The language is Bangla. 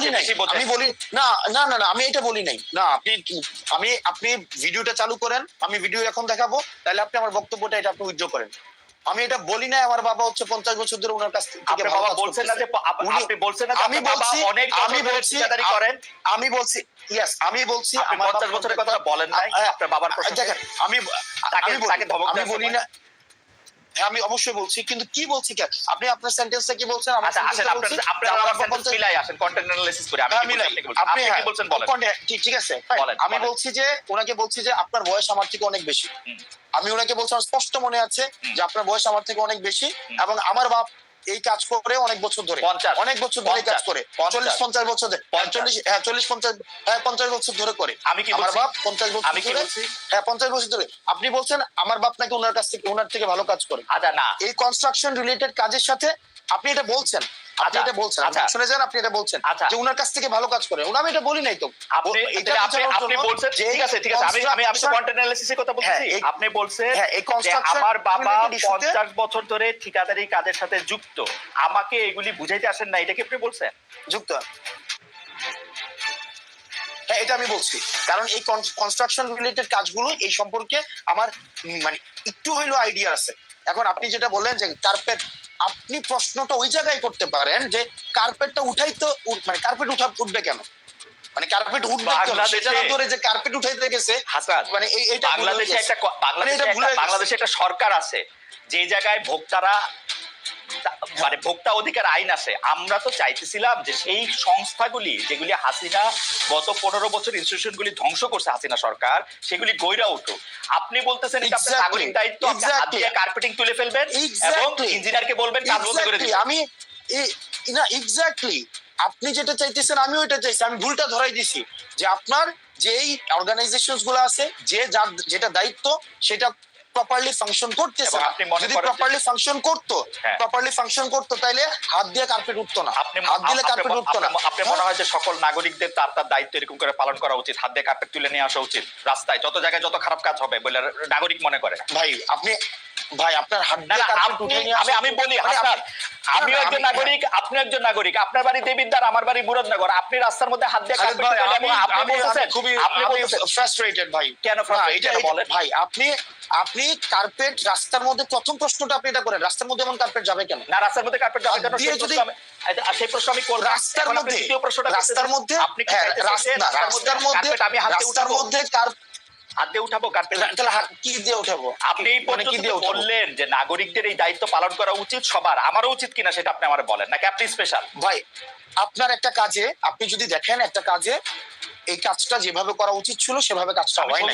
বলি নাই, আমি বলি না না না না, আমি এটা বলি নাই। না আপনি ভিডিওটা চালু করেন, আমি ভিডিও এখন দেখাবো, তাহলে আপনি আমার বক্তব্যটা এটা আপনি উইথড্র করেন। আমি এটা বলি নাই আমার বাবা হচ্ছে 50 বছর ধরে ওনার কাছ থেকে বাবা বলছেন না যে আপনি বলছেন না আমি বলছি অনেক আমি বলছি ঠিকাদারি করেন। আমি বলছি ইয়েস, আমি বলছি আমার 50 বছরের কথা বলেন নাই আপনার বাবার প্রশ্ন। দেখেন আমি আমি বলি না, আমি অবশ্যই বলছি, কিন্তু কি বলছি কেন আপনি আপনার সেন্টেন্সটা কি বলছেন? আচ্ছা আসেন আপনারা আমার সেন্টেন্স মিলাই আসেন, কন্টেন্ট অ্যানালাইসিস করে। আমি আপনি কি বলছেন বলেন। ঠিক আছে, আমি বলছি যে ওনাকে বলছি যে আপনার বয়স আমার থেকে অনেক বেশি। আমি ওনাকে বলছি, আমার স্পষ্ট মনে আছে যে আপনার বয়স আমার থেকে অনেক বেশি, এবং আমার বাপ এই কাজ করে অনেক বছর ধরে, অনেক বছর ধরে কাজ করে, 40-50 বছর ধরে, 40-50 বছর ধরে করে। আমি কি আমার বাপ 50 বছর ধরে, 50 বছর ধরে। আপনি বলছেন আমার বাপ নাকি ওনার কাছ থেকে, ওনার থেকে ভালো কাজ করে। আচ্ছা না, এই কনস্ট্রাকশন রিলেটেড কাজের সাথে আপনি এটা বলছেন, আপনি এটা বলছেন, শুনে যান, আপনি এটা বলছেন যে ওনার কাছ থেকে ভালো কাজ করে। আমি এটা বলি নাই তো, আপনি বলছেন ঠিক আছে ঠিক আছে, আমি কন্টেন্ট অ্যানালাইসিসের কথা বলছি। আপনি বলছেন যে আমার বাবা 50 বছর ধরে ঠিকাদারি কাজের সাথে যুক্ত, আমাকে এগুলি বুঝাইতে আসেন না, এটা কি আপনি বলছেন? যুক্ত, হ্যাঁ এটা আমি বলছি, কারণ এই কনস্ট্রাকশন রিলেটেড কাজগুলো এই সম্পর্কে আমার মানে একটু হইলেও আইডিয়া আছে। এখন আপনি যেটা বললেন যে কার্পেট, আপনি প্রশ্নটা ওই জায়গায় করতে পারেন যে কার্পেটটা উঠাই তো, মানে কার্পেট উঠবে কেন, মানে কার্পেট উঠবে সেটা না ধরে যে কার্পেট উঠাইতে গেছে হাসান। মানে এইটা বাংলাদেশে একটা সরকার আছে যে জায়গায় ভোক্তারা মানে ভোক্তা অধিকার আইন আছে। আমরা তো চাইতেছিলাম যে সেই সংস্থাগুলি যেগুলি হাসিনা গত 15 বছর ইনস্টিটিউশনগুলি ধ্বংস করছে হাসিনা সরকার, সেগুলি গইরা উঠুক। আপনি বলতেছেন এটা আপনার নাগরিক দায়িত্ব, আপনি কার্পেটিং তুলে ফেলবেন এবং ইঞ্জিনিয়ারকে বলবেন কাজ বন্ধ করে দিবেন। আমি না এক্স্যাক্টলি আপনি যেটা চাইতেছেন আমিও এটা চাইছি, আমি ভুলটা ধরাই দিছি যে আপনার যেই অর্গানাইজেশনস গুলো আছে, যে যার যেটা দায়িত্ব সেটা প্রপারলি ফাংশন করতেছে। যদি প্রপারলি ফাংশন করতো তাইলে হাত দিয়ে কার্পেট উঠতো না, হাত দিলে কার্পেট উঠতো না। আপনি মনে হয় যে সকল নাগরিকদের তার তার দায়িত্ব এরকম করে পালন করা উচিত, হাত দিয়ে কার্পেট তুলে নিয়ে আসা উচিত রাস্তায়, যত জায়গায় যত খারাপ কাজ হবে বলে নাগরিক মনে করে। ভাই আপনার হাত দিয়ে কার্পেট উঠে নিয়ে আসা, আমি বলি হাসান, আমিও একজন নাগরিক, আপনিও একজন নাগরিক। আপনার বাড়ি দেবিদ্বার, আমার বাড়ি মুরাদনগর। আপনি রাস্তার মধ্যে হাত দিয়ে কার্পেট তুলে আপনি বলতেছেন আপনি ফ্রাস্ট্রেটেড ভাই। কেন ফ্রাস্ট্রেটেড বলেন ভাই? আপনি কার্পেট রাস্তার মধ্যে, প্রথম প্রশ্নটা আপনি এটা করেন, রাস্তার মধ্যে এমন কার্পেট যাবে কেন? না রাস্তার মধ্যে কার্পেট যাবে কেন সেই প্রশ্ন আমি করব। রাস্তার মধ্যে, দ্বিতীয় প্রশ্নটা রাস্তার মধ্যে আপনি কি রাস্তার মধ্যে আমি রাস্তার মধ্যে হাত দিয়ে উঠাবো কার্পেট? তাহলে কি দিয়ে উঠাবো? আপনি বললেন যে নাগরিকদের এই দায়িত্ব পালন করা উচিত সবার, আমারও উচিত কিনা সেটা আপনি আমার বলেন, নাকি আপনি স্পেশাল? ভাই আপনার একটা কাজে, আপনি যদি দেখেন একটা কাজে এই কাজটা যেভাবে করা উচিত ছিল সেভাবে কাজটা হয় না।